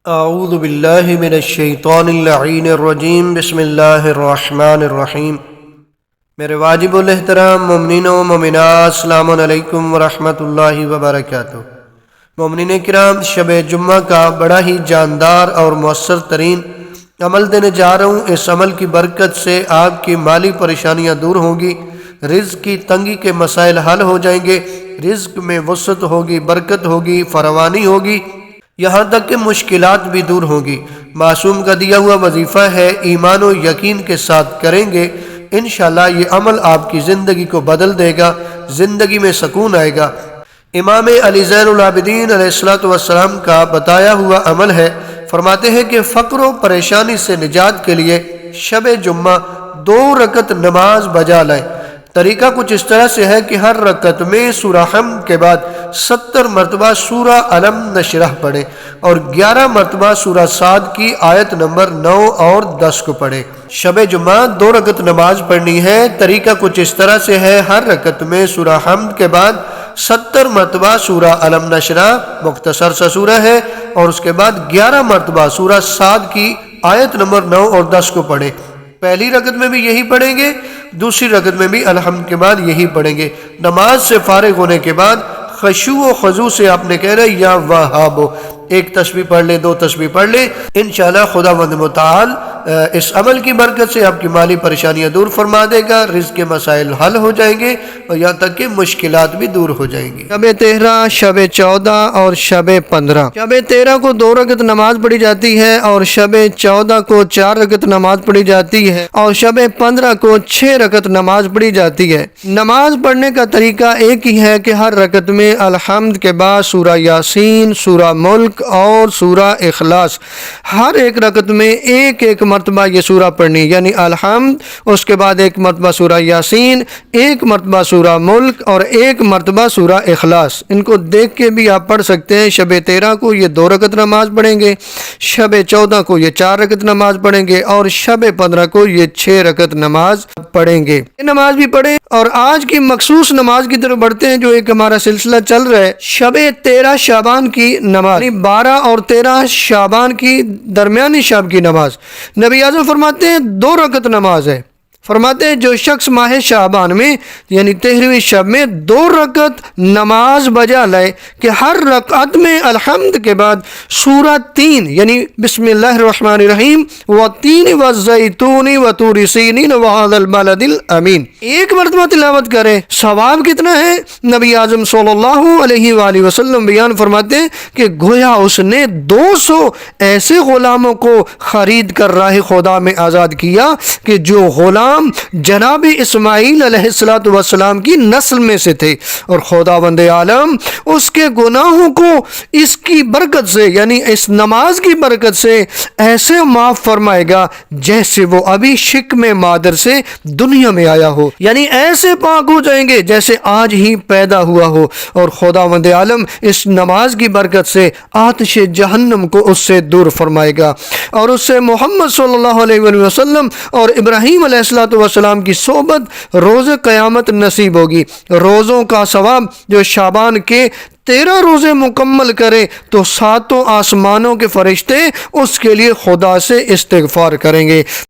اعوذ باللہ من الشیطان اللعین الرجیم بسم اللہ الرحمن الرحیم۔ میرے واجب الاحترام مومنین و مومنات، السلام علیکم ورحمۃ اللہ وبرکاتہ۔ مومنین کرام، شب جمعہ کا بڑا ہی جاندار اور مؤثر ترین عمل دینے جا رہا ہوں۔ اس عمل کی برکت سے آپ کی مالی پریشانیاں دور ہوں گی، رزق کی تنگی کے مسائل حل ہو جائیں گے، رزق میں وسعت ہوگی، برکت ہوگی، فراوانی ہوگی، یہاں تک کہ مشکلات بھی دور ہوں گی۔ معصوم کا دیا ہوا وظیفہ ہے، ایمان و یقین کے ساتھ کریں گے، انشاءاللہ یہ عمل آپ کی زندگی کو بدل دے گا، زندگی میں سکون آئے گا۔ امام علی زین العابدین علیہ السلام کا بتایا ہوا عمل ہے۔ فرماتے ہیں کہ فقر و پریشانی سے نجات کے لیے شب جمعہ 2 رکعت نماز بجا لائیں۔ طریقہ کچھ اس طرح سے ہے کہ ہر رکعت میں سورہ حمد کے بعد 70 مرتبہ سورہ علم نشرح پڑھیں اور 11 مرتبہ سورہ صاد کی آیت نمبر 9 اور 10 کو پڑھیں۔ شب جمعہ 2 رکعت نماز پڑھنی ہے۔ طریقہ کچھ اس طرح سے ہے، ہر رکعت میں سورہ حمد کے بعد 70 مرتبہ سورہ علم نشرح، مختصر سا سورہ ہے، اور اس کے بعد 11 مرتبہ سورہ صاد کی آیت نمبر 9 اور 10 کو پڑھیں۔ پہلی رکعت میں بھی یہی پڑھیں گے، دوسری رکعت میں بھی الحمد کے بعد یہی پڑھیں گے۔ نماز سے فارغ ہونے کے بعد خشوع و خضوع سے آپ نے کہہ رہے یا وہابو، 1 تسبیح پڑھ لیں، 2 تسبیح پڑھ لیں، انشاءاللہ خداوند متعال اس عمل کی برکت سے آپ کی مالی پریشانیاں دور فرما دے گا، رزق کے مسائل حل ہو جائیں گے اور یہاں تک کہ مشکلات بھی دور ہو جائیں گی۔ شب 13، شب 14 اور شب 15۔ شب 13 کو 2 رکعت نماز پڑھی جاتی ہے اور شب 14 کو 4 رکعت نماز پڑھی جاتی ہے اور شب 15 کو 6 رکعت نماز پڑھی جاتی ہے۔ نماز پڑھنے کا طریقہ ایک ہی ہے کہ ہر رکعت میں الحمد کے بعد سورہ یاسین، سورہ ملک اور سورہ اخلاص، ہر ایک رکعت میں ایک مرتبہ یہ سورہ پڑھنی، یعنی الحمد، اس کے بعد 1 مرتبہ سورہ یاسین، 1 مرتبہ سورہ ملک اور 1 مرتبہ سورہ اخلاص۔ ان کو دیکھ کے بھی آپ پڑھ سکتے ہیں۔ شب 13 کو یہ 2 رکعت نماز پڑھیں گے، شب 14 کو یہ 4 رکعت نماز پڑھیں گے اور شب 15 کو یہ 6 رکعت نماز پڑھیں گے۔ یہ نماز بھی پڑھیں اور آج کی مخصوص نماز کی طرف بڑھتے ہیں، جو ایک ہمارا سلسلہ چل رہا ہے، شب 13 شعبان کی نماز، یعنی 12 اور 13 شعبان کی درمیانی شب کی نماز۔ نبی اعظم فرماتے ہیں 2 رکعت نماز ہے۔ فرماتے ہیں جو شخص ماہ شعبان میں یعنی 13ویں شب میں 2 رکعت نماز بجا لائے کہ ہر رکعت میں الحمد کے بعد سورہ 3 یعنی بسم اللہ الرحمن الرحیم والتین والزیتون وطور سینین وہذا البلد الامین 1 مرتبہ تلاوت کرے، ثواب کتنا ہے؟ نبی اعظم صلی اللہ علیہ وآلہ وسلم بیان فرماتے ہیں کہ گویا اس نے 200 ایسے غلاموں کو خرید کر راہ خدا میں آزاد کیا کہ جو غلام جناب اسماعیل علیہ السلام کی نسل میں سے تھے، اور خداوند عالم اس کے گناہوں کو اس کی برکت سے یعنی اس نماز کی برکت سے ایسے معاف فرمائے گا جیسے وہ ابھی شکم مادر سے دنیا میں آیا ہو، یعنی ایسے پاک ہو جائیں گے جیسے آج ہی پیدا ہوا ہو۔ اور خداوند عالم اس نماز کی برکت سے آتش جہنم کو اس سے دور فرمائے گا اور اس سے محمد صلی اللہ علیہ وسلم اور ابراہیم علیہ السلام کی صحبت روز قیامت نصیب ہوگی۔ روزوں کا ثواب جو شعبان کے 13 روزے مکمل کرے تو 7 آسمانوں کے فرشتے اس کے لیے خدا سے استغفار کریں گے۔